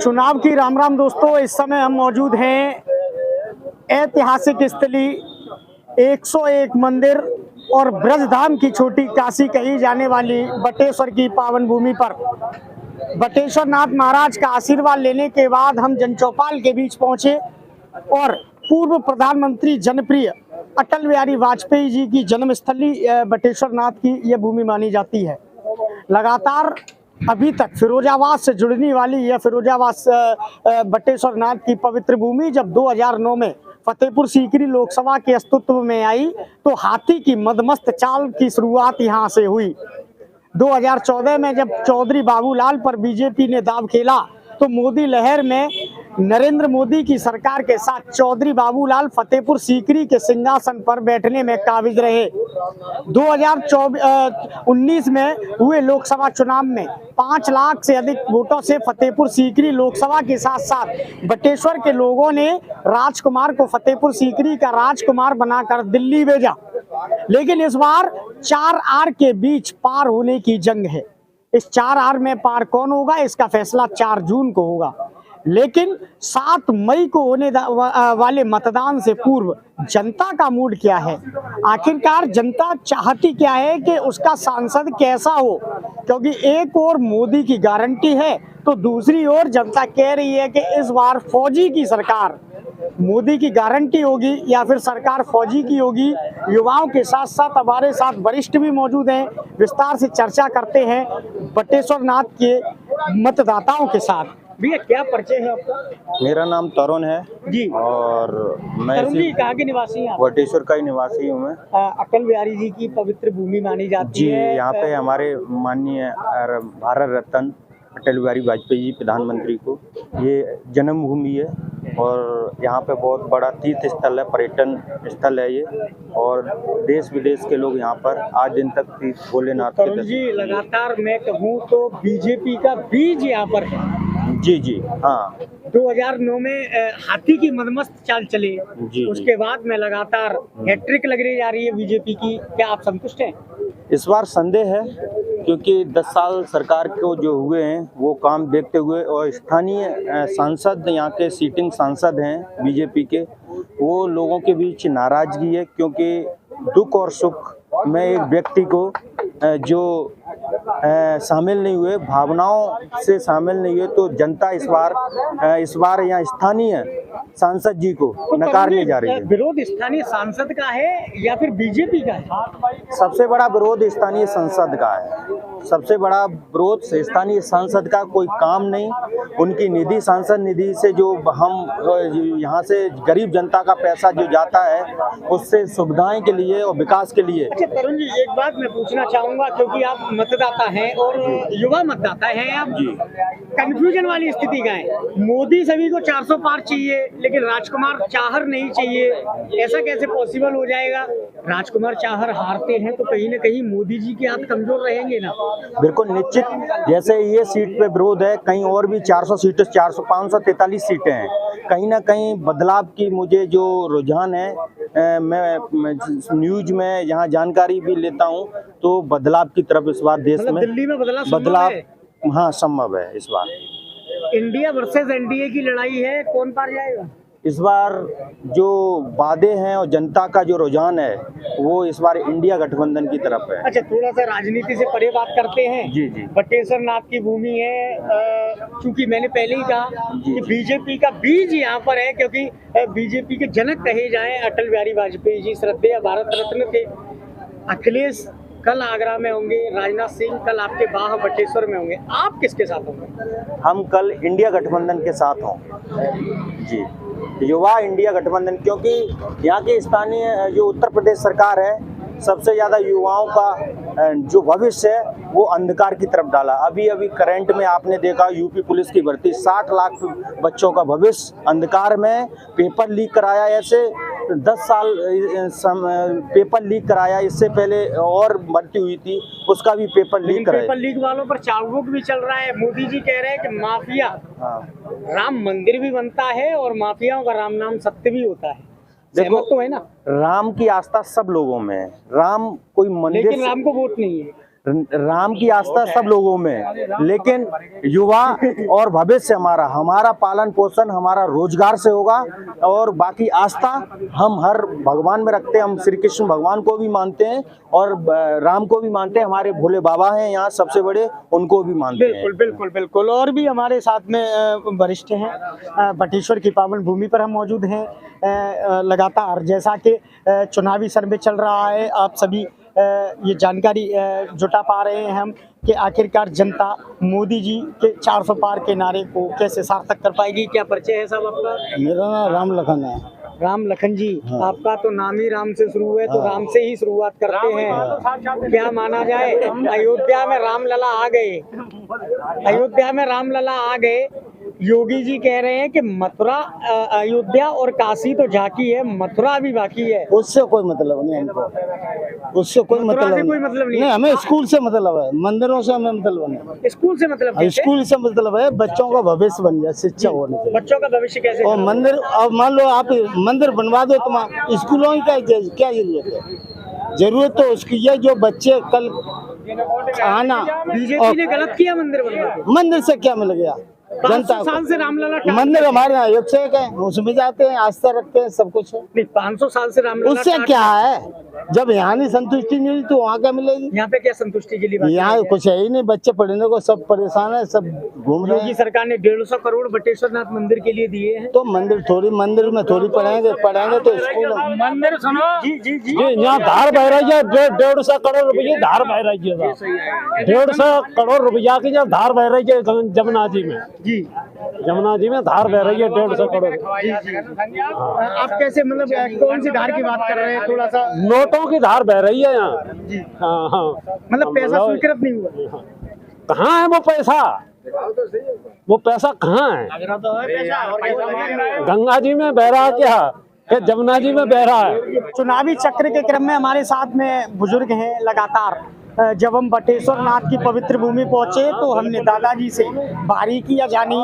चुनाव की राम राम दोस्तों। इस समय हम मौजूद हैं ऐतिहासिक स्थली 101 मंदिर और ब्रजधाम की छोटी काशी कही जाने वाली बटेश्वर की पावन भूमि पर बटेश्वर नाथ महाराज का आशीर्वाद लेने के बाद हम जनचौपाल के बीच पहुंचे और पूर्व प्रधानमंत्री जनप्रिय अटल बिहारी वाजपेयी जी की जन्मस्थली बटेश्वर नाथ की यह भूमि मानी जाती है। लगातार अभी तक फिरोजाबाद से जुड़ने वाली यह फिरोजाबाद बटेश्वर नाथ की पवित्र भूमि जब 2009 में फतेहपुर सीकरी लोकसभा के अस्तित्व में आई तो हाथी की मदमस्त चाल की शुरुआत यहां से हुई। 2014 में जब चौधरी बाबूलाल पर बीजेपी ने दांव खेला तो मोदी लहर में नरेंद्र मोदी की सरकार के साथ चौधरी बाबूलाल फतेहपुर सीकरी के सिंहासन पर बैठने में काबिज रहे। 2019 में हुए लोकसभा चुनाव में 5 लाख से अधिक वोटों से फतेहपुर सीकरी लोकसभा के साथ साथ बटेश्वर के लोगों ने राजकुमार को फतेहपुर सीकरी का राजकुमार बनाकर दिल्ली भेजा। लेकिन इस बार 4 आर के बीच पार होने की जंग है। इस 4 आर में पार कौन होगा इसका फैसला 4 जून को होगा। लेकिन 7 मई को होने वाले मतदान से पूर्व जनता का मूड क्या है? आखिरकार जनता चाहती क्या है कि उसका सांसद कैसा हो? क्योंकि एक ओर मोदी की गारंटी है तो दूसरी ओर जनता कह रही है कि इस बार फौजी की सरकार, मोदी की गारंटी होगी या फिर सरकार फौजी की होगी। युवाओं के साथ साथ हमारे साथ वरिष्ठ भी मौजूद हैं, विस्तार से चर्चा करते हैं बटेश्वर नाथ के मतदाताओं के साथ। भैया क्या परिचय है आपका? मेरा नाम तरुण है जी। और मैं तरुण जी कहाँ के निवासी हैं? बटेश्वर का ही निवासी हूँ मैं। अटल बिहारी जी की पवित्र भूमि मानी जाती है। जी, यहाँ पे हमारे माननीय भारत रत्न अटल बिहारी वाजपेयी जी प्रधानमंत्री को ये जन्मभूमि है और यहाँ पे बहुत बड़ा तीर्थ स्थल है, पर्यटन स्थल है ये, और देश विदेश के लोग यहाँ पर आज दिन तक भोलेनाथ के तरुण जी लगातार मैं कहूँ तो बीजेपी का बीज यहाँ पर है। जी हाँ। 2009 में हाथी की मदमस्त चाल चले जी, उसके बाद में लगातार हैट्रिक लगने जा रही है बीजेपी की। क्या आप संतुष्ट हैं? इस बार संदेह है क्योंकि 10 साल सरकार को जो हुए हैं वो काम देखते हुए, और स्थानीय सांसद यहाँ के सीटिंग सांसद हैं बीजेपी के, वो लोगों के बीच नाराजगी है क्योंकि दुख और सुख में एक व्यक्ति को जो शामिल नहीं हुए, भावनाओं से शामिल नहीं हुए, तो जनता इस बार यहाँ स्थानीय सांसद जी को नकारने जा रही है। विरोध स्थानीय सांसद का है या फिर बीजेपी का है? सबसे बड़ा विरोध स्थानीय सांसद का है। सबसे बड़ा विरोध स्थानीय सांसद का, कोई काम नहीं, उनकी निधि, सांसद निधि से जो हम यहाँ से गरीब जनता का पैसा जो जाता है उससे सुविधाएं के लिए और विकास के लिए। अच्छा तरुण जी एक बात मैं पूछना चाहूँगा क्योंकि आप मतदाता हैं और युवा मतदाता हैं आप जी, कंफ्यूजन वाली स्थिति का है। मोदी सभी को 400 पार चाहिए लेकिन राजकुमार चाहर नहीं चाहिए, ऐसा कैसे पॉसिबल हो जाएगा? राजकुमार चाहर हारते हैं तो कहीं ना कहीं मोदी जी के हाथ कमजोर रहेंगे ना? बिल्कुल निश्चित, जैसे ये सीट पे विरोध है, कहीं और भी 400 सीटें, 543 सीटें हैं। कहीं ना कहीं बदलाव की मुझे जो रुझान है, मैं न्यूज में यहाँ जानकारी भी लेता हूँ तो बदलाव की तरफ इस बार देश में दिल्ली में बदलाव हाँ संभव है। इस बार इंडिया वर्सेस एनडीए की लड़ाई है, कौन पार जाएगा? इस बार जो वादे हैं और जनता का जो रुझान है वो इस बार इंडिया गठबंधन की तरफ है। अच्छा थोड़ा सा राजनीति से परे बात करते हैं। जी। बटेश्वर नाथ की भूमि है, क्योंकि मैंने पहले ही कहा कि बीजेपी का बीज यहाँ पर है, क्योंकि बीजेपी के जनक कहे जाएं अटल बिहारी वाजपेयी जी श्रद्धेय भारत रत्न थे। अखिलेश कल आगरा में होंगे, राजनाथ सिंह कल आपके बाह बटेश्वर में होंगे, आप किसके साथ होंगे? हम कल इंडिया गठबंधन के साथ होंगे जी, युवा इंडिया गठबंधन, क्योंकि यहाँ की स्थानीय जो उत्तर प्रदेश सरकार है सबसे ज़्यादा युवाओं का जो भविष्य है वो अंधकार की तरफ डाला। अभी करंट में आपने देखा यूपी पुलिस की भर्ती, 60 लाख बच्चों का भविष्य अंधकार में, पेपर लीक कराया, ऐसे 10 साल पेपर लीक कराया। इससे पहले और भर्ती हुई थी उसका भी पेपर लीक कराया। पेपर लीक वालों पर चाबुक भी चल रहा है। मोदी जी कह रहे हैं कि माफिया, राम मंदिर भी बनता है और माफियाओं का राम नाम सत्य भी होता है। देखो तो है ना, राम की आस्था सब लोगों में है, राम कोई मंदिर, लेकिन राम को वोट नहीं है। राम की आस्था सब लोगों में है, लेकिन युवा और भविष्य हमारा पालन पोषण हमारा रोजगार से होगा। और बाकी आस्था हम हर भगवान में रखते हैं। हम श्री कृष्ण भगवान को भी मानते हैं और राम को भी मानते हैं। हमारे भोले बाबा हैं यहाँ सबसे बड़े, उनको भी मानते हैं। बिल्कुल बिल्कुल बिल्कुल। और भी हमारे साथ में वरिष्ठ हैं। बटेश्वर की पावन भूमि पर हम मौजूद हैं। लगातार जैसा कि चुनावी सर्वे चल रहा है, आप सभी ये जानकारी जुटा पा रहे हैं हम कि आखिरकार जनता मोदी जी के 400 पार के नारे को कैसे सार्थक कर पाएगी। क्या परिचय है साहब आपका? मेरा नाम राम लखन है। राम लखन जी, हाँ। आपका तो नाम ही राम से शुरू है, तो राम से ही शुरुआत करते हैं। क्या माना जाए, अयोध्या में रामलला आ गए, अयोध्या में रामलला आ गए। योगी जी कह रहे हैं कि मथुरा, अयोध्या और काशी तो झांकी है, मथुरा भी बाकी है। उससे कोई मतलब नहीं हमको, उससे कोई मथुरा मतलब से कोई मतलब नहीं। नहीं। हमें स्कूल से मतलब है, मंदिरों से हमें मतलब नहीं। स्कूल से मतलब कैसे? स्कूल से मतलब है बच्चों का भविष्य बन जाए, शिक्षा होनी चाहिए। बच्चों का भविष्य कैसे? और मंदिर, अब मान लो आप मंदिर बनवा दो, तो स्कूलों की क्या जरूरत है? जरूरत तो उसकी है जो बच्चे कल आना। बीजेपी ने गलत किया मंदिर बनवा के। मंदिर से क्या मिल गया 500 साल से रामलला ठाक- मंदिर हमारे यहाँ 101 है, उसमें जाते हैं, आस्था रखते हैं, सब कुछ है। नहीं, 500 साल से रामलला उससे ठाक- क्या है? जब यहाँ नहीं संतुष्टि मिली तो वहाँ क्या मिलेगी? यहाँ पे क्या संतुष्टि के लिए बात यहाँ की है? कुछ है ही नहीं। बच्चे पढ़ने को सब परेशान है, सब घूम रहे योगी हैं। सरकार ने 150 करोड़ बटेश्वर नाथ मंदिर के लिए दिए हैं। तो मंदिर में थोड़ी पढ़ेंगे तो स्कूल मंदिर सुनो जी जी जी। यहाँ धार बह रही है, 150 करोड़ रुपये धार बह रही है। 150 करोड़ रुपया की जब धार बह रही है जमुना जी में, जी जमुना जी में धार बह रही है 150 करोड़। आप कैसे, मतलब कौन सी धार की बात कर रहे हैं? थोड़ा सा। नोटों की धार बह रही है यहाँ। जी, हाँ हाँ, मतलब पैसा स्वीकृत नहीं हुआ। कहाँ है वो पैसा? वो पैसा कहाँ है? गंगा जी में बह रहा क्या, या जमुना जी में बह रहा है? चुनावी चक्र के क्रम में हमारे साथ में बुजुर्ग हैं। लगातार जब हम बटेश्वर नाथ की पवित्र भूमि पहुंचे तो हमने दादाजी से बारीकियां जानी।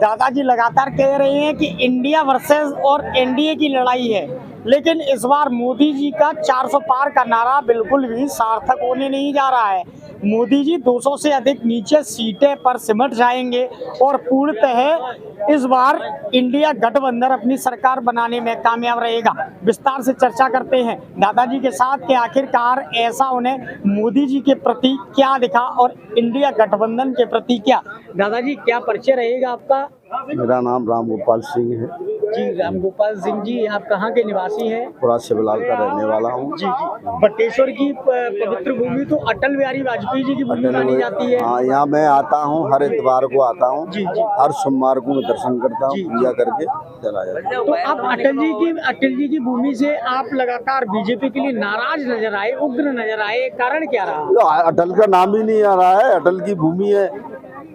दादाजी लगातार कह रहे हैं कि इंडिया वर्सेस और एनडीए की लड़ाई है, लेकिन इस बार मोदी जी का 400 पार का नारा बिल्कुल भी सार्थक होने नहीं जा रहा है। मोदी जी 200 से अधिक नीचे सीटें पर सिमट जाएंगे और पूर्णतः इस बार इंडिया गठबंधन अपनी सरकार बनाने में कामयाब रहेगा। विस्तार से चर्चा करते हैं दादाजी के साथ कि आखिरकार ऐसा उन्हें मोदी जी के प्रति क्या दिखा और इंडिया गठबंधन के प्रति क्या। दादाजी, क्या परिचय रहेगा आपका? मेरा नाम राम गोपाल सिंह है। जी, राम गोपाल सिंह जी, आप कहाँ के निवासी हैं? पूरा शिवलाल का रहने वाला हूँ। जी जी। बटेश्वर की पवित्र भूमि तो अटल बिहारी वाजपेयी जी की भूमि मानी जाती है। हाँ, यहाँ मैं आता हूँ, हर इतवार को आता हूँ। जी जी। हर सोमवार को मैं दर्शन करता हूँ, जी। पूजा करके चला जाता हूँ। तो आप अटल जी की भूमि से आप लगातार बीजेपी के लिए नाराज नजर आए, उग्र नजर आए, कारण क्या रहा? तो अटल का नाम ही नहीं आ रहा है। अटल की भूमि है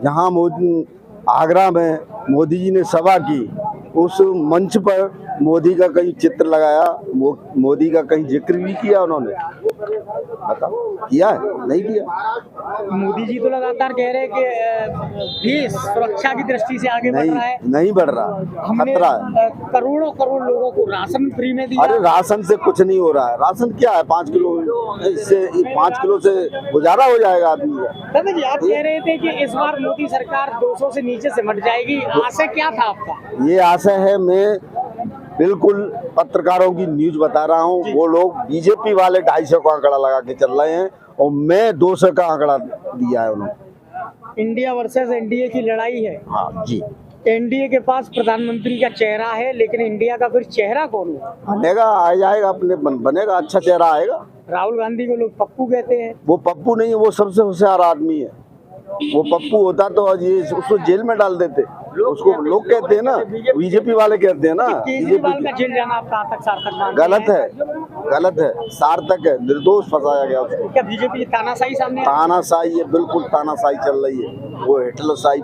यहाँ, मोदी आगरा में मोदी जी ने सभा की, उस मंच पर मोदी का कहीं चित्र लगाया, मोदी का कहीं जिक्र भी किया उन्होंने? बताओ, किया है? नहीं किया। मोदी जी तो लगातार कह रहे हैं कि देश सुरक्षा की दृष्टि से आगे बढ़ रहा है। नहीं बढ़ रहा, हमने खतरा है। करोड़ों करोड़ लोगों को राशन फ्री में दिया। अरे राशन से कुछ नहीं हो रहा है। राशन क्या है? 5 किलो, इससे 5 किलो से गुजारा हो जाएगा आदमी का। दादा जी, आप कह रहे थे कि इस बार मोदी सरकार 200 से नीचे सिमट जाएगी, आशय क्या था आपका? ये आशा है, मैं बिल्कुल पत्रकारों की न्यूज बता रहा हूँ। वो लोग बीजेपी वाले 250 का आंकड़ा लगा के चल रहे हैं और मैं 200 का आंकड़ा दिया है उन्होंने। इंडिया वर्सेस एनडीए की लड़ाई है। हाँ जी। एनडीए के पास प्रधानमंत्री का चेहरा है, लेकिन इंडिया का फिर चेहरा कौन है? बनेगा, आ जाएगा, अपने बनेगा, अच्छा चेहरा आएगा। राहुल गांधी को लोग पप्पू कहते हैं। वो पप्पू नहीं है, वो सबसे होशियार आदमी है। वो पप्पू होता तो आज ये उसको जेल में डाल देते। उसको लोग कहते हैं ना, बीजेपी वाले कहते हैं ना, केजरीवाल का जेल जाना आप कहाँ तक सार्थक मानते गलत हैं? है, गलत है, सार्थक है, निर्दोष फंसाया गया उसको। क्या बीजेपी तानाशाही सामने? तानाशाही है, बिल्कुल तानाशाही चल रही है। वो हिटलरशाही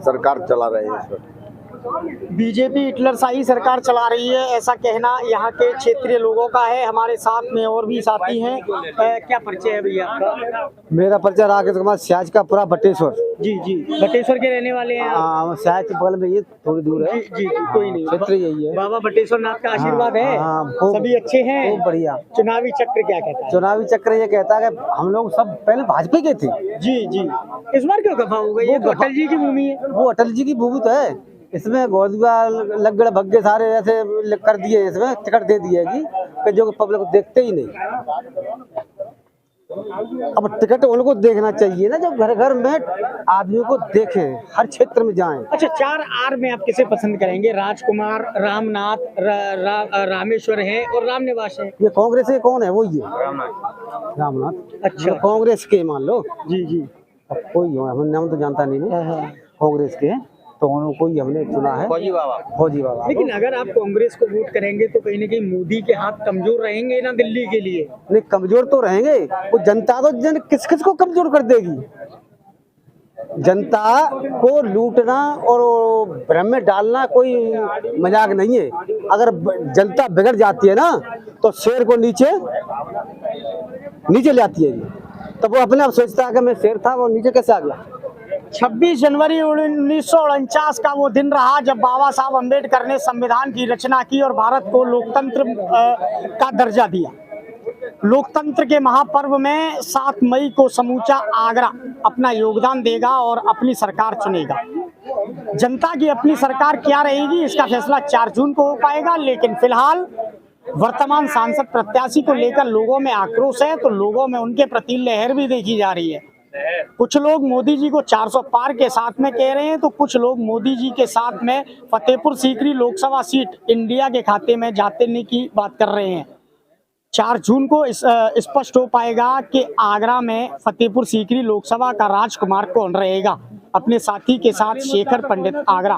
सरकार चला रहे हैं इस वक्त। बीजेपी हिटलरशाही सरकार चला रही है, ऐसा कहना यहाँ के क्षेत्रीय लोगों का है। हमारे साथ में और भी साथी हैं। क्या परिचय है भैया आपका? मेरा परिचय राकेश कुमार, सियाज का पूरा बटेश्वर। जी जी, बटेश्वर के रहने वाले हैं आप? हाँ, सियाज के बगल में, ये थोड़ी दूर है। जी जी, कोई नहीं, क्षेत्र यही है। बाबा बटेश्वर नाथ का आशीर्वाद है। सभी अच्छे हैं? खूब बढ़िया। चुनावी चक्र क्या कहता है? चुनावी चक्र ये कहता है कि हम लोग सब पहले भाजपा के थे। जी जी, इस बार क्यों खफा हो गई? ये तो अटल जी की भूमि है। वो अटल जी की भूमि तो है, इसमें गोदवा लगड़ भग्गे सारे ऐसे कर दिए, इसमें टिकट दे दिए कि जो पब्लिक को देखते ही नहीं। अब टिकट उनको देखना चाहिए ना, जो घर घर में आदमी को देखे, हर क्षेत्र में जाएं। अच्छा, 4R में आप किसे पसंद करेंगे? राजकुमार, रामनाथ, रामेश्वर है और रामनिवास है। ये कांग्रेस के कौन है? वो ये रामनाथ। अच्छा, कांग्रेस के मान लो। जी जी, अब कोई हो, हम नाम तो जानता नहीं है। कांग्रेस के हैं तो उनको ही हमने चुना है, फौजी बाबा। लेकिन अगर आप कांग्रेस को वोट करेंगे तो कहीं ना कहीं मोदी के हाथ कमजोर रहेंगे ना दिल्ली के लिए? नहीं, कमजोर तो रहेंगे। वो जनता तो किस किस को कमजोर कर देगी? जनता को लूटना और भ्रम में डालना कोई मजाक नहीं है। अगर जनता बिगड़ जाती है ना तो शेर को नीचे ले आती है। तब वो अपने आप सोचता है कि मैं शेर था, वो नीचे कैसे आ गया। 26 जनवरी 1949 का वो दिन रहा जब बाबा साहब अम्बेडकर ने संविधान की रचना की और भारत को लोकतंत्र का दर्जा दिया। लोकतंत्र के महापर्व में 7 मई को समूचा आगरा अपना योगदान देगा और अपनी सरकार चुनेगा। जनता की अपनी सरकार क्या रहेगी, इसका फैसला 4 जून को हो पाएगा। लेकिन फिलहाल वर्तमान सांसद प्रत्याशी को लेकर लोगों में आक्रोश है, तो लोगों में उनके प्रति लहर भी देखी जा रही है। कुछ लोग मोदी जी को 400 पार के साथ में कह रहे हैं, तो कुछ लोग मोदी जी के साथ में फतेहपुर सीकरी लोकसभा सीट इंडिया के खाते में जाने की बात कर रहे हैं। 4 जून को स्पष्ट हो पाएगा कि आगरा में फतेहपुर सीकरी लोकसभा का राजकुमार कौन रहेगा। अपने साथी के साथ शेखर पंडित, आगरा।